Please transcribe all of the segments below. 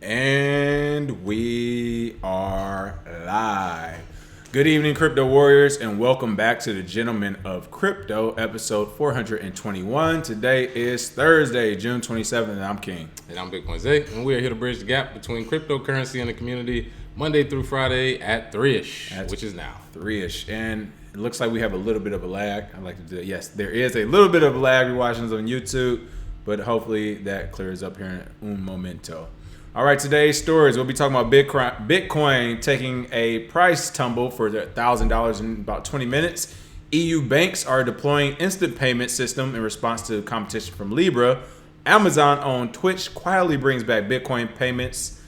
And we are live. Good evening, crypto warriors, and welcome back to the Gentlemen of Crypto, episode 421. Today is Thursday, June 27th, and I'm King. And I'm Bitcoin Zay, and we are here to bridge the gap between cryptocurrency and the community Monday through Friday at 3-ish, which is now. 3-ish. And it looks like we have a little bit of a lag. I like to do it. Yes, there is a little bit of a lag. We're watching this on YouTube, but hopefully that clears up here in un momento. All right, today's stories, we'll be talking about Bitcoin taking a price tumble for $1,000 in about 20 minutes. EU banks are deploying instant payment system in response to competition from Libra. Amazon on Twitch quietly brings back Bitcoin payments.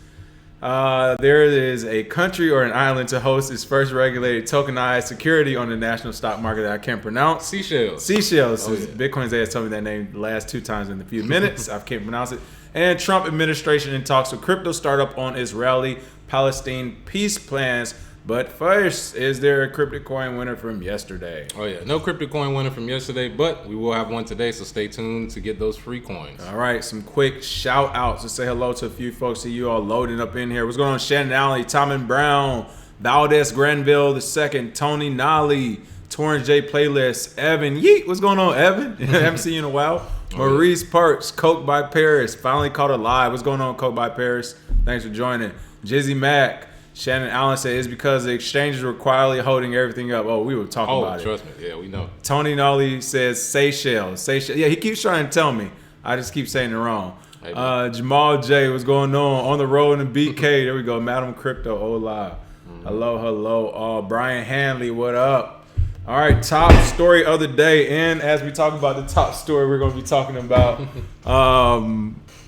There is a country or an island to host its first regulated tokenized security on the national stock market that I can't pronounce. Seychelles. Oh, yeah. Bitcoin's has told me that name the last 2 times in a few minutes. I can't pronounce it. And Trump administration in talks with crypto startup on Israeli-Palestine peace plans. But first, is there a crypto coin winner from yesterday? Oh yeah, no crypto coin winner from yesterday, but we will have one today, so stay tuned to get those free coins. All right, some quick shout outs to say hello to a few folks. See you all loading up in here. What's going on? Shannon Alley, Tommen Brown, Valdez Granville II, Tony Nolly, Torrance J Playlist, Evan Yeet. What's going on, Evan? Haven't seen you in a while. Maurice Parks, Coke by Paris, finally caught her live. What's going on, Coke by Paris? Thanks for joining. Jizzy Mack, Shannon Allen said it's because the exchanges were quietly holding everything up. Oh, we were talking about it. Oh, trust me. Yeah, we know. Tony Nolly says Seychelles. Yeah, he keeps trying to tell me. I just keep saying it wrong. Jamal J, what's going on the road in BK? There we go. Madam Crypto, hola. Hello. Brian Hanley, what up? All right, top story of the day. And as we talk about the top story, we're going to be talking about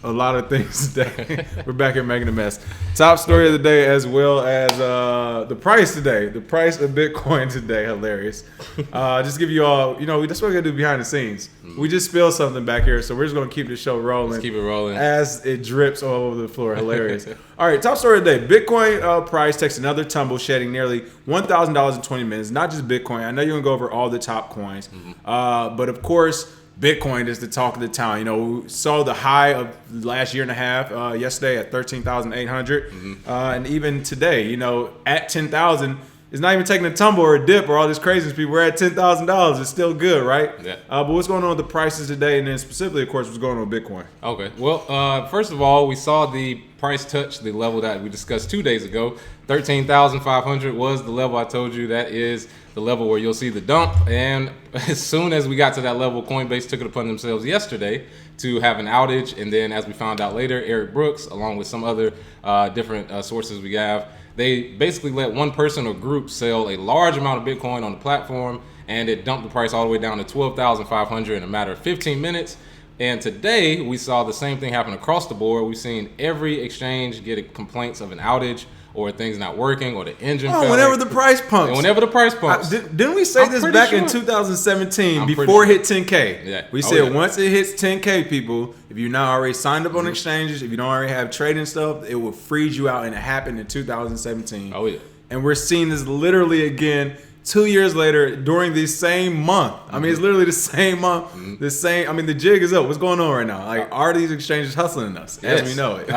a lot of things today. We're back here making a mess. Top story of the day, as well as the price today. The price of Bitcoin today. Hilarious. Just give you all, that's what we're going to do behind the scenes. We just spilled something back here, so we're just going to keep the show rolling. Let's keep it rolling. As it drips all over the floor. Hilarious. All right, top story of the day. Bitcoin price takes another tumble, shedding nearly $1,000 in 20 minutes. Not just Bitcoin. I know you're going to go over all the top coins. But, of course, Bitcoin is the talk of the town. We saw the high of last year and a half yesterday at 13,800. And even today, at 10,000, it's not even taking a tumble or a dip or all this craziness. People, we're at $10,000. It's still good, right? Yeah. But what's going on with the prices today? And then specifically, of course, what's going on with Bitcoin? Okay. Well, first of all, we saw the price touch the level that we discussed 2 days ago. 13,500 was the level I told you. That is the level where you'll see the dump. And as soon as we got to that level, Coinbase took it upon themselves yesterday to have an outage. And then as we found out later, Eric Brooks, along with some other different sources we have, they basically let one person or group sell a large amount of Bitcoin on the platform, and it dumped the price all the way down to 12,500 in a matter of 15 minutes. And today we saw the same thing happen across the board. We've seen every exchange get complaints of an outage or things not working or the engine failing. Whenever the price pumps. And whenever the price pumps. Didn't we say this back in 2017 before it hit 10K? Yeah. We said once it hits 10K, people, if you're not already signed up on exchanges, if you don't already have trading stuff, it will freeze you out, and it happened in 2017. Oh, yeah. And we're seeing this literally again 2 years later during the same month. I mean, it's literally the same month. The jig is up. What's going on right now? Are these exchanges hustling us as we know it?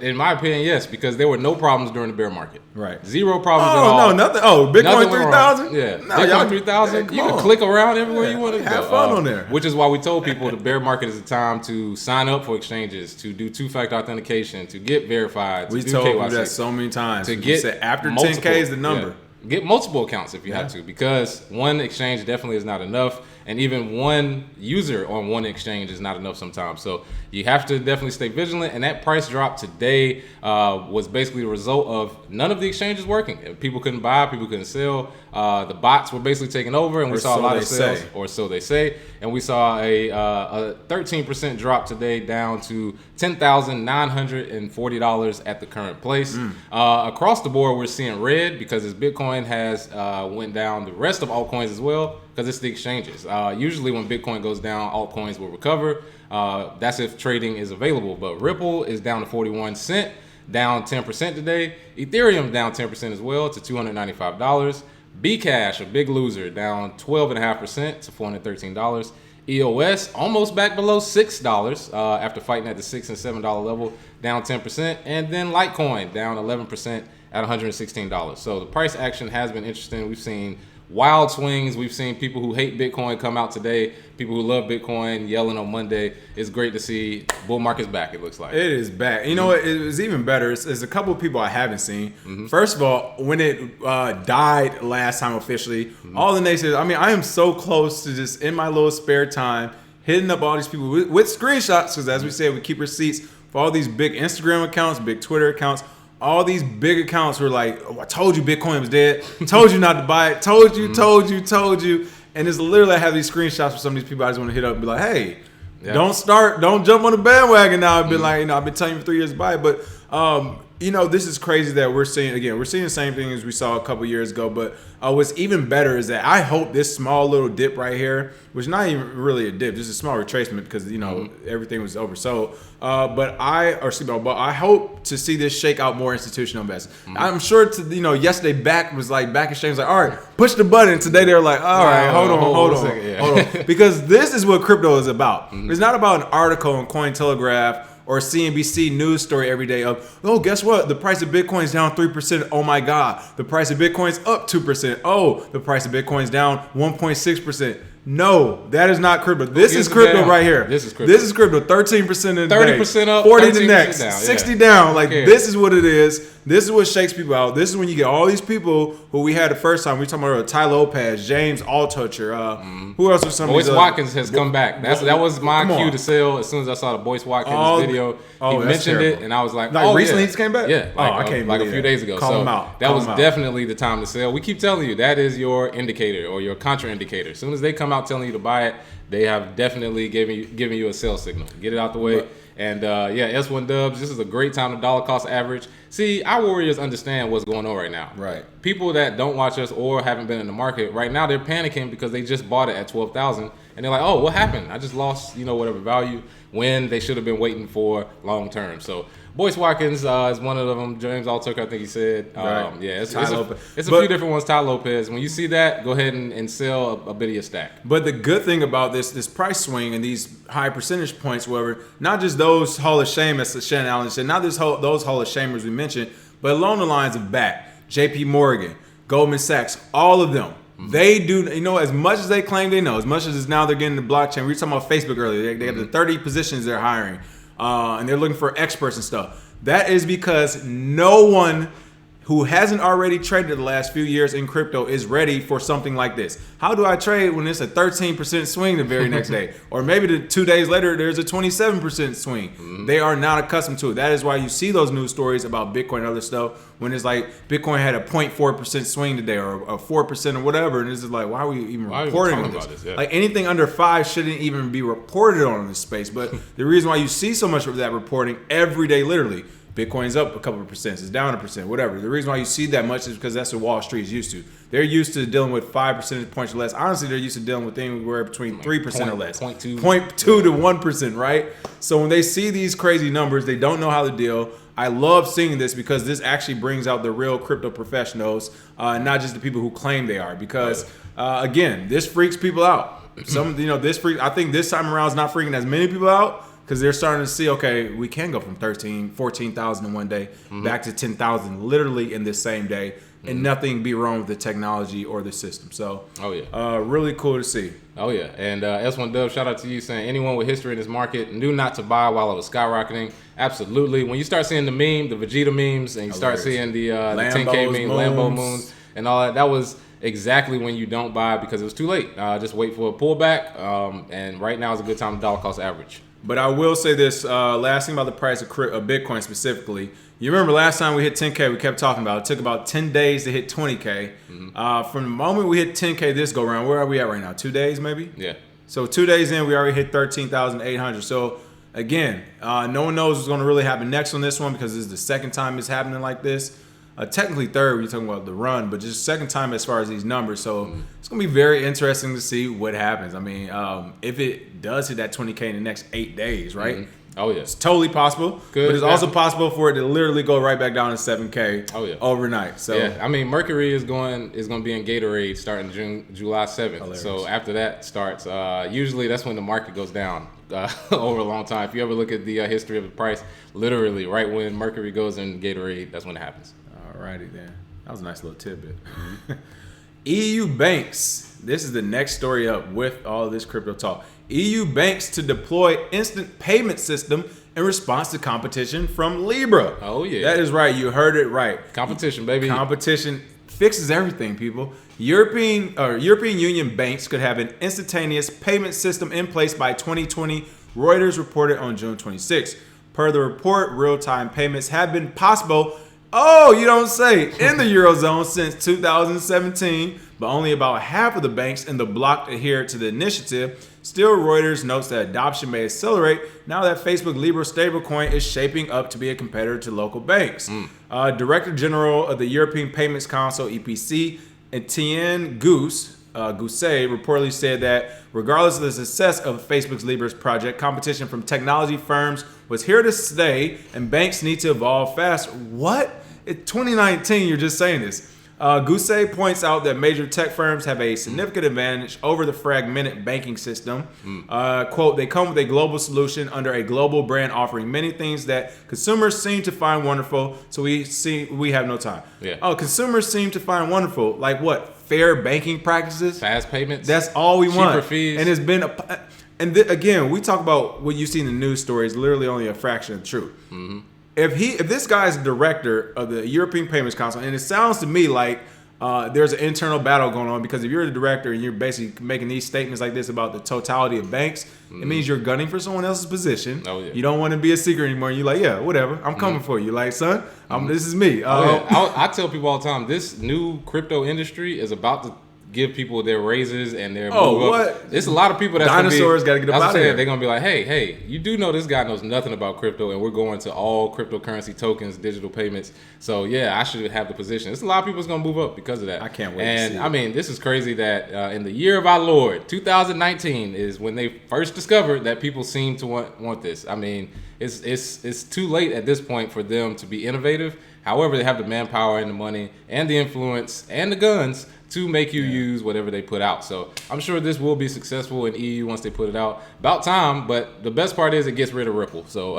In my opinion, yes, because there were no problems during the bear market. Right. Zero problems at all. Oh, no, nothing. Oh, Bitcoin 3,000? Yeah. No, Bitcoin 3,000, you can click around everywhere you want to go. Have fun on there. Which is why we told people the bear market is a time to sign up for exchanges, to do two-factor authentication, to get verified, we to do told KYC. people that so many times. To get said after 10K is the number. Yeah. Get multiple accounts if you have to, because one exchange definitely is not enough, and even one user on one exchange is not enough sometimes. So you have to definitely stay vigilant, and that price drop today was basically the result of none of the exchanges working. People couldn't buy, people couldn't sell. The bots were basically taking over, and we saw a lot of sales, or so they say. And we saw a 13% drop today, down to $10,940 at the current place. Across the board, we're seeing red because as Bitcoin has went down, the rest of altcoins as well, because it's the exchanges. Usually when Bitcoin goes down, altcoins will recover. That's if trading is available. But Ripple is down to 41 cents, down 10% today. Ethereum down 10% as well to $295. Bcash, a big loser, down 12.5% to $413. EOS almost back below $6 after fighting at the $6 and $7 level, down 10%. And then Litecoin down 11% at $116. So the price action has been interesting. We've seen wild swings. We've seen people who hate Bitcoin come out today. People who love Bitcoin yelling on Monday. It's great to see bull market's back, it looks like. It is back. You know what? It was even better. There's a couple of people I haven't seen. First of all, when it died last time officially, all the naysayers, I mean, I am so close to just in my little spare time hitting up all these people with screenshots, because as we said, we keep receipts for all these big Instagram accounts, big Twitter accounts. All these big accounts were like, oh, I told you Bitcoin was dead. Told you not to buy it. Told you. And it's literally, I have these screenshots for some of these people I just want to hit up and be like, hey, don't jump on the bandwagon now. I've been like, I've been telling you for 3 years to buy it. But, this is crazy that we're seeing the same thing as we saw a couple years ago. But what's even better is that I hope this small little dip right here, which is not even really a dip, just a small retracement because, everything was oversold. But I hope to see this shake out more institutional investors. I'm sure yesterday back exchange was like, all right, push the button. Today they're like, all right, hold on. Because this is what crypto is about. It's not about an article on Cointelegraph or CNBC news story every day of, oh, guess what? The price of Bitcoin is down 3%. Oh my God. The price of Bitcoin is up 2%. Oh, the price of Bitcoin is down 1.6%. No, that is not crypto. This is crypto right here. This is crypto. 13% in the 30% up, 40 the next, down, 60 down. Like, this is what it is. This is what shakes people out. This is when you get all these people who we had the first time. We talking about Ty Lopez, James Altucher. Who else was some? Boyce Watkins has come back. That was my cue to sell as soon as I saw the Boyce Watkins video. He mentioned it, and I was like, recently he just came back? Yeah. I can't like a few days ago. Call him out. That was definitely the time to sell. We keep telling you that is your indicator or your contraindicator. As soon as they come out telling you to buy it, they have definitely given you a sell signal. Get it out the way. And S1 Dubs, this is a great time to dollar cost average. See, our warriors understand what's going on right now. Right. People that don't watch us or haven't been in the market right now, they're panicking because they just bought it at 12,000, and they're like, "Oh, what happened? I just lost, whatever value." When they should have been waiting for long term. So Boyce Watkins is one of them. James Altucher, I think he said. Right. It's a few different ones. Ty Lopez. When you see that, go ahead and sell a bit of your stack. But the good thing about this price swing and these high percentage points, whatever, not just those Hall of Shame, as Shannon Allen said, not those Hall of Shamers we mentioned, but along the lines of JP Morgan, Goldman Sachs, all of them. They do, as much as they claim they know, as much as now they're getting the blockchain. We were talking about Facebook earlier. They have the 30 positions they're hiring, and they're looking for experts and stuff. That is because no one who hasn't already traded the last few years in crypto is ready for something like this. How do I trade when it's a 13% swing the very next day? Or maybe 2 days later, there's a 27% swing. They are not accustomed to it. That is why you see those news stories about Bitcoin and other stuff when it's like Bitcoin had a 0.4% swing today or a 4% or whatever. And it's just like, why are we even reporting on this? Yeah. Like anything under 5 shouldn't even be reported on in this space. But the reason why you see so much of that reporting every day, literally, Bitcoin's up a couple of percent, it's down 1%, whatever. The reason why you see that much is because that's what Wall Street is used to. They're used to dealing with 5 percentage points or less. Honestly, they're used to dealing with anywhere between 3% or less. 0.2 to 1%, right? So when they see these crazy numbers, they don't know how to deal. I love seeing this because this actually brings out the real crypto professionals, not just the people who claim they are. Because, again, this freaks people out. I think this time around is not freaking as many people out. Because they're starting to see, okay, we can go from 14,000 in one day back to 10,000 literally in this same day, and nothing be wrong with the technology or the system. So, really cool to see. Oh, yeah. And S1 Dub, shout out to you saying anyone with history in this market knew not to buy while it was skyrocketing. Absolutely. When you start seeing the Vegeta memes, and you start seeing the 10K meme, Lambo moons, and all that, that was exactly when you don't buy because it was too late. Just wait for a pullback, and right now is a good time to dollar cost average. But I will say this, last thing about the price of Bitcoin specifically. You remember last time we hit 10K, we kept talking about it. It took about 10 days to hit 20K. From the moment we hit 10K this go around, where are we at right now? 2 days maybe? Yeah. So 2 days in, we already hit 13,800. So again, no one knows what's going to really happen next on this one because this is the second time it's happening like this. Technically third, when you're talking about the run, but just second time as far as these numbers. So it's going to be very interesting to see what happens. I mean, if it does hit that 20K in the next 8 days, right? Oh yeah, it's totally possible. Good, but it's also possible for it to literally go right back down to 7K. Oh yeah, overnight. So yeah, I mean, Mercury is going to be in Gatorade starting July 7th. Hilarious. So after that starts, usually that's when the market goes down over a long time. If you ever look at the history of the price, literally right when Mercury goes in Gatorade, that's when it happens. Alrighty then, that was a nice little tidbit. EU banks. This is the next story up with all this crypto talk. EU banks to deploy instant payment system in response to competition from Libra. Oh yeah, that is right. You heard it right. Competition, baby. Competition fixes everything, people. European Union banks could have an instantaneous payment system in place by 2020. Reuters reported on June 26. Per the report, real-time payments have been possible. Oh, you don't say, in the Eurozone since 2017, but only about half of the banks in the bloc adhere to the initiative. Still, Reuters notes that adoption may accelerate now that Facebook Libra stablecoin is shaping up to be a competitor to local banks. Director General of the European Payments Council, EPC, Etienne Gousset reportedly said that regardless of the success of Facebook's Libra's project, competition from technology firms was here to stay, and banks need to evolve fast. What? In 2019, you're just saying this. Gousset points out that major tech firms have a significant advantage over the fragmented banking system. Quote, they come with a global solution under a global brand offering many things that consumers seem to find wonderful. So we have no time. Yeah. Oh, consumers seem to find wonderful. Like what? Fair banking practices? Fast payments? That's all we want. Cheaper fees? And it's been again, we talk about what you see in the news stories, literally only a fraction of the truth. Mm-hmm. If this guy is the director of the European Payments Council, and it sounds to me like there's an internal battle going on, because if you're the director and you're basically making these statements like this about the totality of banks, it means you're gunning for someone else's position. Oh, yeah. You don't want to be a secret anymore. You're like, yeah, whatever, I'm coming for you. Like, son, this is me. I tell people all the time, this new crypto industry is about to give people their raises and their move up. There's a lot of people that's dinosaurs got to get up out of here. They're gonna be like, hey, you do know this guy knows nothing about crypto, and we're going to all cryptocurrency tokens, digital payments. So yeah, I should have the position. There's a lot of people that's gonna move up because of that. I can't wait. And to see I mean, this is crazy that in the year of our Lord, 2019, is when they first discovered that people seem to want this. I mean, it's too late at this point for them to be innovative. However, they have the manpower and the money and the influence and the guns to make you use whatever they put out. So I'm sure this will be successful in EU once they put it out. About time, but the best part is it gets rid of Ripple. So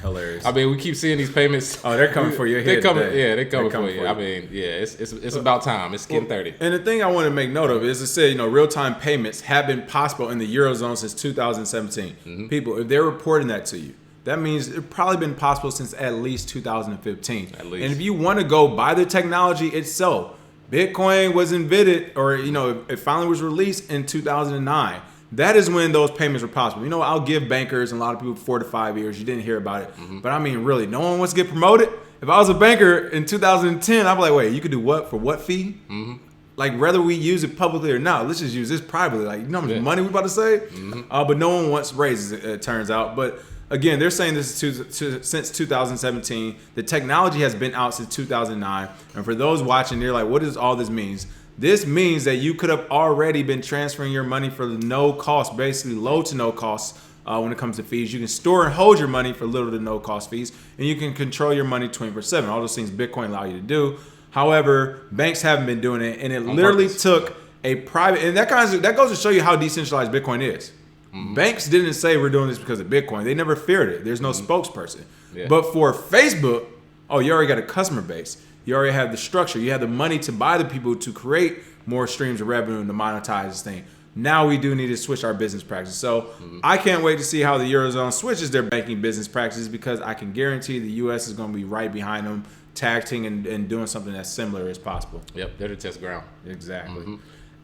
hilarious. I mean, we keep seeing these payments. Oh, they're coming for your head. They're coming for you. For I mean, yeah, it's about time. It's getting 30. And the thing I want to make note of is to say, real-time payments have been possible in the Eurozone since 2017. Mm-hmm. People, if they're reporting that to you, that means it's probably been possible since at least 2015. At least. And if you want to go by the technology itself, Bitcoin was invented, or it finally was released in 2009. That is when those payments were possible. I'll give bankers and a lot of people 4 to 5 years. You didn't hear about it, but I mean, really, no one wants to get promoted. If I was a banker in 2010, I'd be like, wait, you could do what for what fee? Mm-hmm. Like, whether we use it publicly or not, let's just use this privately. Like, how much money we about to save? Mm-hmm. But no one wants raises, it turns out. But again, they're saying this is since 2017. The technology has been out since 2009. And for those watching, they're like, what does all this mean? This means that you could have already been transferring your money for no cost, basically low to no cost when it comes to fees. You can store and hold your money for little to no cost fees, and you can control your money 24/7. All those things Bitcoin allow you to do. However, banks haven't been doing it, and it literally took a private, and that goes to show you how decentralized Bitcoin is. Mm-hmm. Banks didn't say we're doing this because of Bitcoin. They never feared it. There's no spokesperson. Yeah. But for Facebook, you already got a customer base. You already have the structure. You have the money to buy the people to create more streams of revenue and to monetize this thing. Now we do need to switch our business practices. So I can't wait to see how the Eurozone switches their banking business practices, because I can guarantee the U.S. is going to be right behind them, tag teaming and doing something as similar as possible. Yep, they're the test ground. Exactly. Mm-hmm.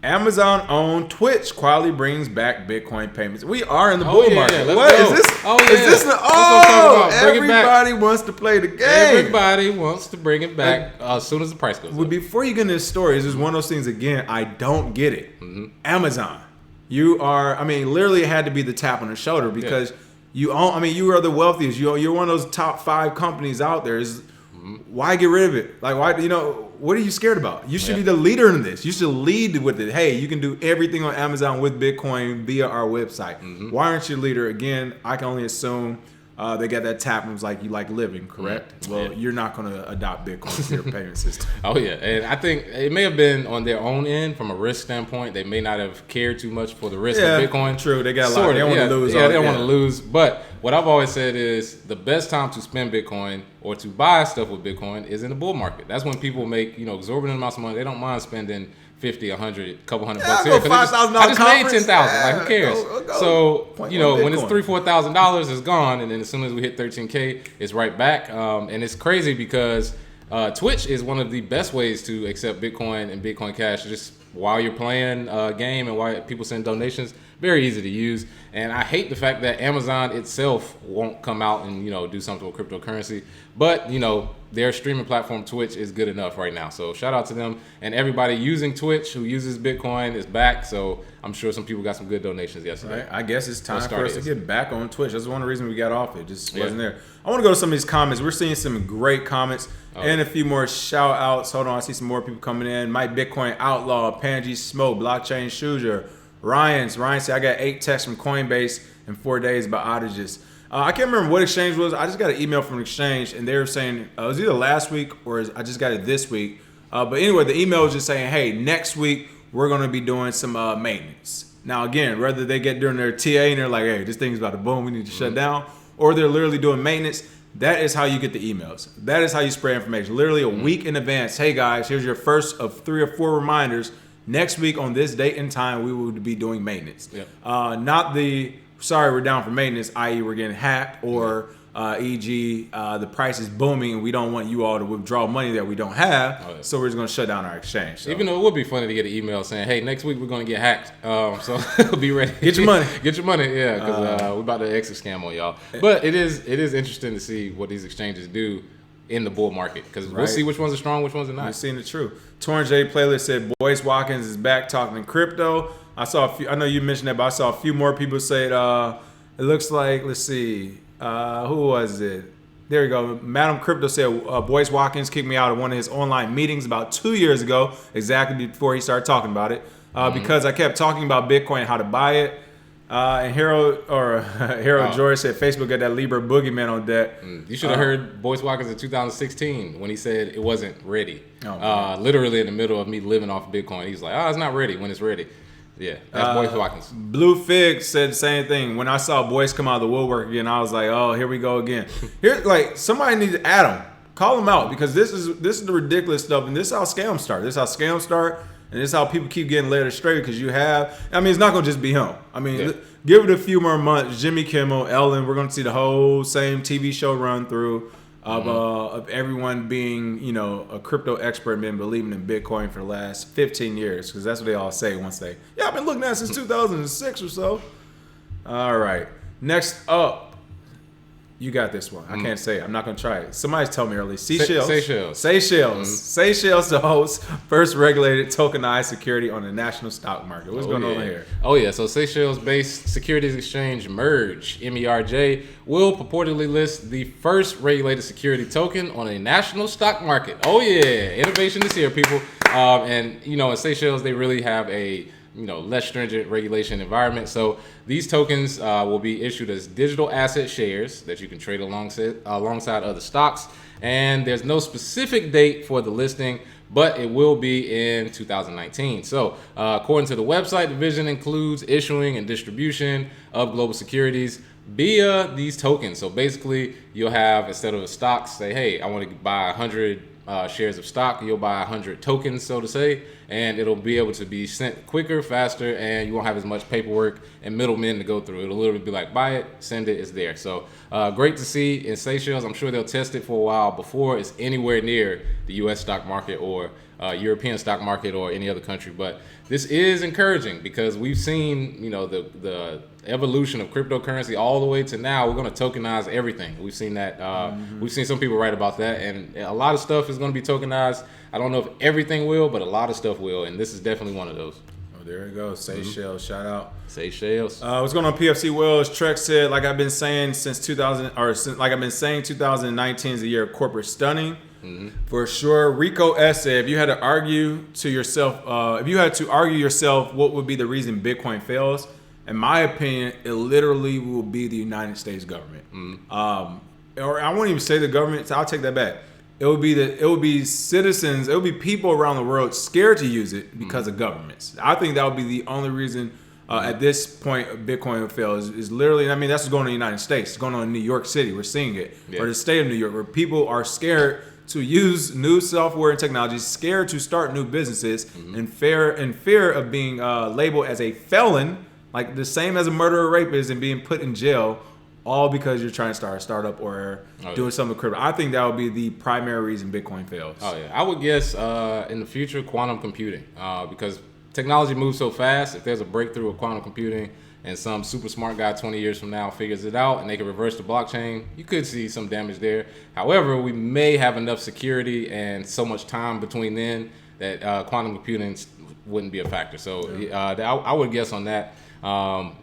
Amazon-owned Twitch quietly brings back Bitcoin payments. We are in the bull market. What is this? Everybody wants to play the game. Everybody wants to bring it back as soon as the price goes up. Before you get into this story, this is one of those things, again, I don't get it. Mm-hmm. Amazon, literally it had to be the tap on the shoulder, because you are the wealthiest. You're one of those top 5 companies out there. Why get rid of it? Like, why? What are you scared about? You should be the leader in this. You should lead with it. Hey, you can do everything on Amazon with Bitcoin via our website. Why aren't you the leader? Again, I can only assume they got that tap and was like, you like living, correct? Well, you're not going to adopt Bitcoin to your payment system. Oh, yeah. And I think it may have been on their own end from a risk standpoint. They may not have cared too much for the risk of Bitcoin. True. They got a lot. They don't want to lose. Yeah, they don't want to lose. But what I've always said is the best time to spend Bitcoin or to buy stuff with Bitcoin is in the bull market. That's when people make, exorbitant amounts of money. They don't mind spending 50, 100, couple $100 here. I just made 10,000. Like, who cares? So, when it's $3,000-$4,000, it's gone, and then as soon as we hit 13K, it's right back. And it's crazy because Twitch is one of the best ways to accept Bitcoin and Bitcoin Cash just while you're playing a game and while people send donations. Very easy to use. And I hate the fact that Amazon itself won't come out and, do something with cryptocurrency. But, their streaming platform, Twitch, is good enough right now. So shout out to them. And everybody using Twitch who uses Bitcoin is back. So I'm sure some people got some good donations yesterday. Right. I guess it's time for us to get back on Twitch. That's one of the reasons we got off it. Just wasn't there. I want to go to some of these comments. We're seeing some great comments and a few more shout outs. Hold on. I see some more people coming in. Mike Bitcoin Outlaw, Pangy Smoke, Blockchain Shooter, Ryan said, I got 8 texts from Coinbase in 4 days about outages. I can't remember what exchange was. I just got an email from an exchange, and they were saying it was either last week or I just got it this week. But anyway, the email was just saying, hey, next week we're going to be doing some maintenance. Now, again, whether they get during their TA and they're like, hey, this thing's about to boom, we need to shut down, or they're literally doing maintenance, that is how you get the emails. That is how you spread information. Literally a week in advance. Hey, guys, here's your first of 3 or 4 reminders. Next week on this date and time, we will be doing maintenance. Not the, sorry, we're down for maintenance, i.e. we're getting hacked, or e.g. The price is booming and we don't want you all to withdraw money that we don't have, so we're just going to shut down our exchange. So. Even though it would be funny to get an email saying, hey, next week we're going to get hacked, so be ready. Get your money. Get your money, yeah, because we're about to exit scam on y'all. But it is interesting to see what these exchanges do in the bull market, because we'll see which ones are strong, which ones are not. We've seen the truth. Torn J Playlist said Boyce Watkins is back talking crypto. I saw a few. I know you mentioned that, but I saw a few more people say it. It looks like, let's see, who was it? There you go. Madam Crypto said Boyce Watkins kicked me out of one of his online meetings about 2 years ago, exactly before he started talking about it, because I kept talking about Bitcoin and how to buy it. And Harold George said Facebook got that Libra boogeyman on deck. You should have heard Boyce Watkins in 2016 when he said it wasn't ready. Literally in the middle of me living off Bitcoin. He's like, it's not ready when it's ready. Yeah, that's Boyce Watkins. Blue Fig said the same thing. When I saw Boyce come out of the woodwork again, I was like, oh, here we go again. Somebody needs to add him. Call him out, because this is the ridiculous stuff, and this is how scams start. This is how scams start. And this is how people keep getting led astray, because it's not going to just be him. Give it a few more months. Jimmy Kimmel, Ellen, we're going to see the whole same TV show run through of everyone being, a crypto expert and been believing in Bitcoin for the last 15 years, because that's what they all say once I've been looking at it since 2006 or so. All right. Next up. You got this one. I can't say it. I'm not going to try it. Somebody's told me earlier. Seychelles. Seychelles to host first regulated tokenized security on the national stock market. What's going on here? Oh, yeah. So Seychelles-based securities exchange Merge, MERJ, will purportedly list the first regulated security token on a national stock market. Oh, yeah. Innovation is here, people. In Seychelles, they really have a less stringent regulation environment. So these tokens will be issued as digital asset shares that you can trade alongside other stocks. And there's no specific date for the listing, but it will be in 2019. So according to the website, the vision includes issuing and distribution of global securities via these tokens. So basically, you'll have, instead of a stock, say, hey, I want to buy 100 shares of stock, you'll buy 100 tokens, so to say, and it'll be able to be sent quicker, faster, and you won't have as much paperwork and middlemen to go through. It'll literally be like, buy it, send it, it's there. So great to see in Seychelles. I'm sure they'll test it for a while before it's anywhere near the U.S. stock market or European stock market or any other country. But this is encouraging, because we've seen, the evolution of cryptocurrency all the way to now. We're going to tokenize everything. We've seen that. We've seen some people write about that, and a lot of stuff is going to be tokenized. I don't know if everything will, but a lot of stuff will, and this is definitely one of those. Oh, there it goes. Seychelles, shout out. Seychelles. What's going on, PFC Wells? Trek said, like I've been saying 2019 is the year of corporate stunning. For sure. Rico S said, if you had to argue yourself, what would be the reason Bitcoin fails? In my opinion, it literally will be the United States government. Or I won't even say the government. So I'll take that back. It would be citizens. It would be people around the world scared to use it because of governments. I think that would be the only reason at this point Bitcoin would fail. Is literally. I mean, that's what's going on in the United States. It's going on in New York City. We're seeing it, or the state of New York, where people are scared to use new software and technology, scared to start new businesses, in fear of being labeled as a felon, like the same as a murderer, rapist, and being put in jail. All because you're trying to start a startup or doing something crypto. I think that would be the primary reason Bitcoin fails. Oh yeah, I would guess in the future quantum computing because technology moves so fast. If there's a breakthrough of quantum computing and some super smart guy 20 years from now figures it out and they can reverse the blockchain, you could see some damage there. However, we may have enough security and so much time between then that quantum computing wouldn't be a factor. So I would guess on that. In my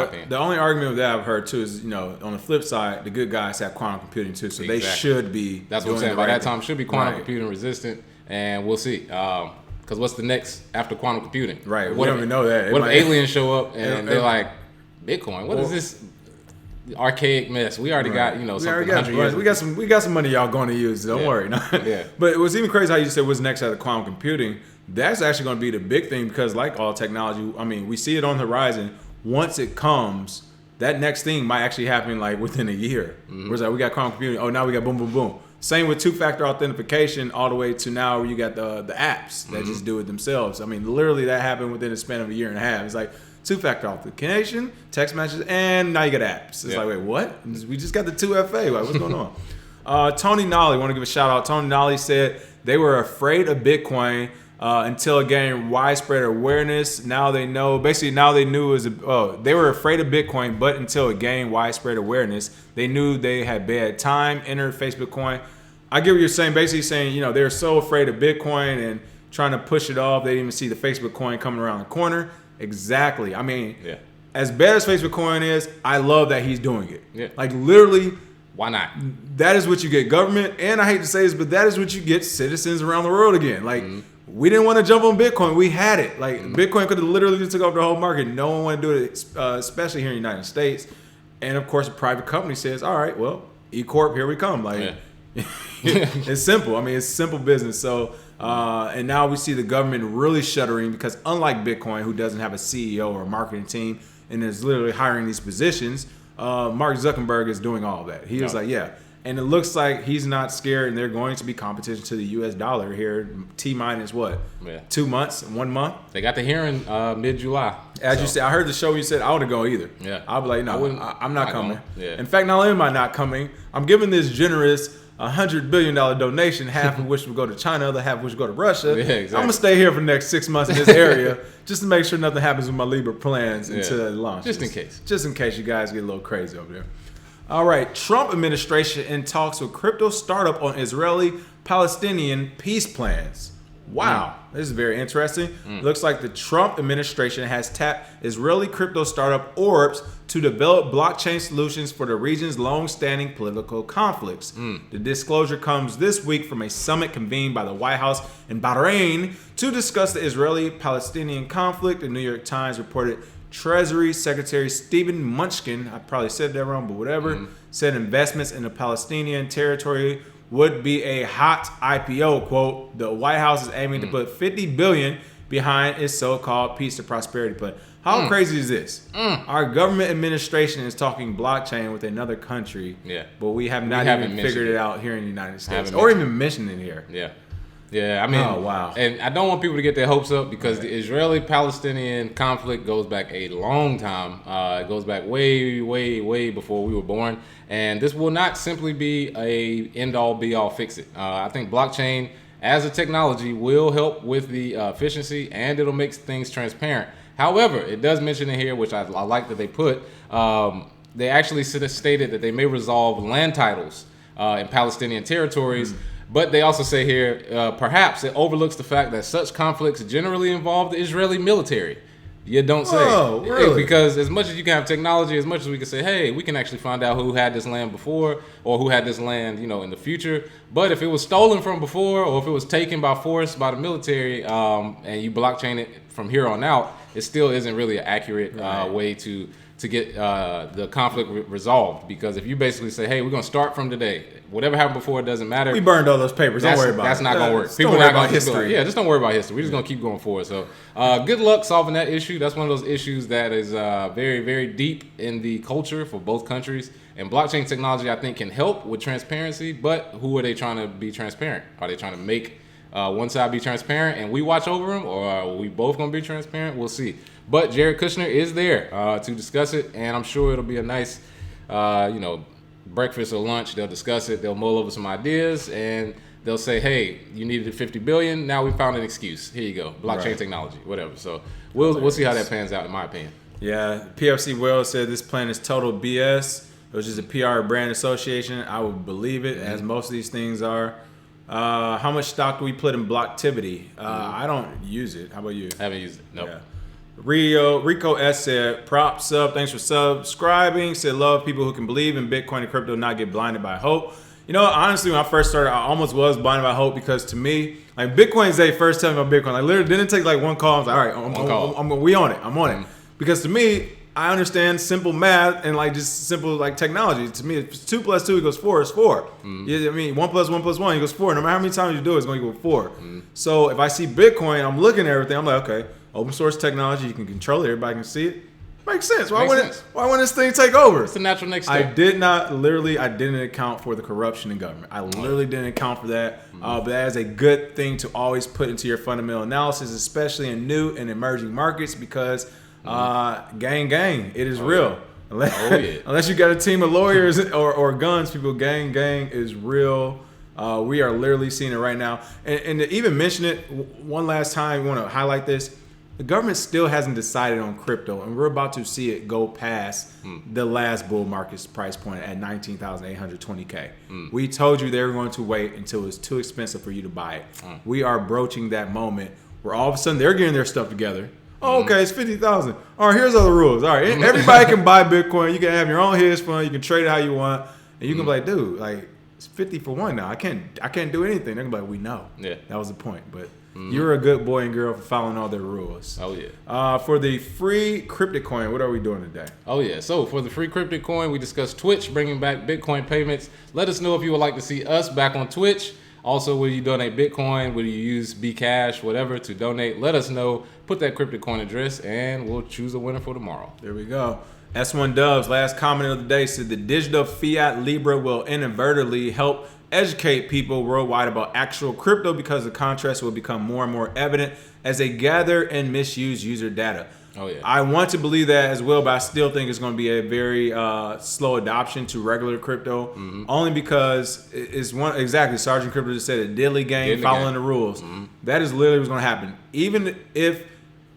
opinion. The only argument with that I've heard too is, on the flip side, the good guys have quantum computing too, so they should be. That's what I'm saying. By that time, should be quantum computing resistant, and we'll see. Because what's the next after quantum computing? Right. We don't even know that. What if aliens show up and they're like, Bitcoin? What is this archaic mess? We already got something 100 years. We got some money y'all going to use. Don't worry. But it was even crazy how you said what's next after quantum computing. That's actually going to be the big thing because, like all technology, I mean, we see it on the horizon. Once it comes, that next thing might actually happen like within a year. Whereas like we got quantum computing. Oh, now we got boom, boom, boom. Same with two-factor authentication, all the way to now where you got the apps that just do it themselves. I mean, literally that happened within a span of a year and a half. It's like two-factor authentication, text messages, and now you got apps. It's like, wait, what? We just got the 2FA. Like, what's going on? Tony Nolly, want to give a shout out. Tony Nolly said they were afraid of Bitcoin until it gained widespread awareness. Now they know. Basically, now they knew they were afraid of Bitcoin, but until it gained widespread awareness, they knew they had bad time. Enter Facebook coin. I get what you're saying. Basically saying, they're so afraid of Bitcoin and trying to push it off. They didn't even see the Facebook coin coming around the corner. Exactly. I mean, as bad as Facebook coin is, I love that he's doing it. Yeah. Like literally. Why not? That is what you get government, and I hate to say this, but that is what you get citizens around the world again. Like, we didn't want to jump on Bitcoin. We had it. Like, Bitcoin could have literally just took over the whole market. No one wanted to do it, especially here in the United States. And, of course, a private company says, all right, well, E-Corp, here we come. Like, it's simple. I mean, it's simple business. So, and now we see the government really shuddering because unlike Bitcoin, who doesn't have a CEO or a marketing team and is literally hiring these positions, Mark Zuckerberg is doing all that. He was like, and it looks like he's not scared, and they're going to be competition to the U.S. dollar here. T-minus what? 2 months, 1 month. They got the hearing mid-July. As you said, I heard the show. You said I wouldn't go either. Yeah, I'll be like, no, I'm not coming. Yeah. In fact, not only am I not coming, I'm giving this generous $100 billion donation, half of which will go to China, other half of which will go to Russia. Yeah, exactly. I'm gonna stay here for the next 6 months in this area just to make sure nothing happens with my Libra plans until it launches. Just in case you guys get a little crazy over there. All right, Trump administration in talks with crypto startup on Israeli-Palestinian peace plans. Wow, this is very interesting. Looks like the Trump administration has tapped Israeli crypto startup Orbs to develop blockchain solutions for the region's long-standing political conflicts. The disclosure comes this week from a summit convened by the White House in Bahrain to discuss the Israeli-Palestinian conflict. The New York Times reported Treasury Secretary Stephen Munchkin, I probably said that wrong, but whatever, said investments in the Palestinian territory would be a hot IPO. Quote, the White House is aiming to put $50 billion behind its so-called peace to prosperity plan. How crazy is this? Our government administration is talking blockchain with another country, but we have not even figured it out here in the United States, or even mentioned it here. Yeah, I mean, oh, wow. And I don't want people to get their hopes up because the Israeli-Palestinian conflict goes back a long time. It goes back way, way, way before we were born. And this will not simply be a end-all, be-all fix-it. I think blockchain as a technology will help with the efficiency, and it'll make things transparent. However, it does mention in here, which I like that they put, they actually stated that they may resolve land titles in Palestinian territories. But they also say here, perhaps it overlooks the fact that such conflicts generally involve the Israeli military. You don't say. Oh, really? Because as much as you can have technology, as much as we can say, hey, we can actually find out who had this land before or who had this land, in the future. But if it was stolen from before or if it was taken by force by the military and you blockchain it from here on out, it still isn't really an accurate way to get the conflict resolved. Because if you basically say, hey, we're going to start from today. Whatever happened before, it doesn't matter. We burned all those papers. Don't worry about it. That's not going to work. People are not going to history. Just don't worry about history. We're just going to keep going forward. So good luck solving that issue. That's one of those issues that is very, very deep in the culture for both countries. And blockchain technology, I think, can help with transparency. But who are they trying to be transparent? Are they trying to make one side be transparent and we watch over them? Or are we both going to be transparent? We'll see. But Jared Kushner is there to discuss it. And I'm sure it'll be a nice, breakfast or lunch. They'll discuss it. They'll mull over some ideas, and they'll say, "Hey, you needed $50 billion. Now we found an excuse. Here you go. Blockchain technology, whatever." So we'll see how that pans out, in my opinion. Yeah, PFC Wells said this plan is total BS. It was just a PR brand association. I would believe it, as most of these things are. How much stock do we put in Blocktivity? I don't use it. How about you? I haven't used it. Nope. Yeah. Rico S said, props up, thanks for subscribing. Said, love people who can believe in Bitcoin and crypto, not get blinded by hope. Honestly, when I first started, I almost was blinded by hope because to me, like Bitcoin's they first tell me about Bitcoin. Like literally didn't take like one call. I was like, all right, we on it. I'm on it. Because to me, I understand simple math and like just simple like technology. To me, if it's 2 + 2 equals 4, it's 4. I mean, 1 + 1 + 1 equals 4. No matter how many times you do it, it's going to equal 4. So if I see Bitcoin, I'm looking at everything. I'm like, okay, open source technology, you can control it, everybody can see it. Makes sense. Why wouldn't this thing take over? It's the natural next step. I didn't account for the corruption in government. I literally didn't account for that. But that is a good thing to always put into your fundamental analysis, especially in new and emerging markets, because gang, it is real. Unless you got a team of lawyers or guns, people, gang is real. We are literally seeing it right now. And to even mention it one last time, we want to highlight this. The government still hasn't decided on crypto, and we're about to see it go past the last bull market's price point at $19,820K. We told you they were going to wait until it was too expensive for you to buy it. We are broaching that moment where all of a sudden they're getting their stuff together. Oh, okay, it's 50,000. All right, here's all the rules. All right, everybody can buy Bitcoin. You can have your own hedge fund. You can trade it how you want, and you can be like, dude, like it's 50 for one now. I can't do anything. They're gonna be like, we know. Yeah, that was the point, but. You're a good boy and girl for following all their rules. Oh, yeah. For the free cryptic coin, what are we doing today? Oh, yeah. So for the free cryptic coin, we discussed Twitch bringing back Bitcoin payments. Let us know if you would like to see us back on Twitch. Also, will you donate Bitcoin? Will you use Bcash, whatever, to donate? Let us know. Put that cryptic coin address, and we'll choose a winner for tomorrow. There we go. S1 Dubs, last comment of the day, said the digital fiat Libra will inadvertently help educate people worldwide about actual crypto because the contrast will become more and more evident as they gather and misuse user data. Oh, yeah. I want to believe that as well, but I still think it's going to be a very slow adoption to regular crypto, only because it's Sergeant Crypto just said it, diddly gang, following the rules. That is literally what's going to happen. Even if,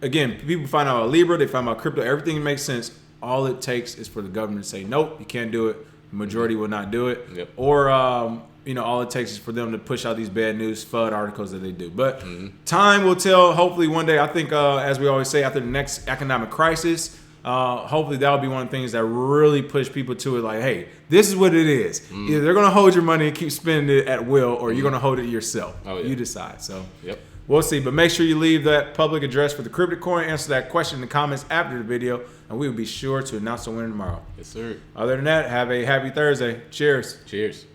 again, people find out about Libra, they find out crypto, everything makes sense. All it takes is for the government to say, nope, you can't do it. The majority will not do it. Yep. Or, all it takes is for them to push out these bad news FUD articles that they do. But time will tell. Hopefully one day, I think, as we always say, after the next economic crisis, hopefully that'll be one of the things that really push people to it. Like, hey, this is what it is. Either they're going to hold your money and keep spending it at will, or you're going to hold it yourself. Oh, yeah. You decide. So we'll see. But make sure you leave that public address for the cryptic coin. Answer that question in the comments after the video, and we will be sure to announce the winner tomorrow. Yes, sir. Other than that, have a happy Thursday. Cheers. Cheers.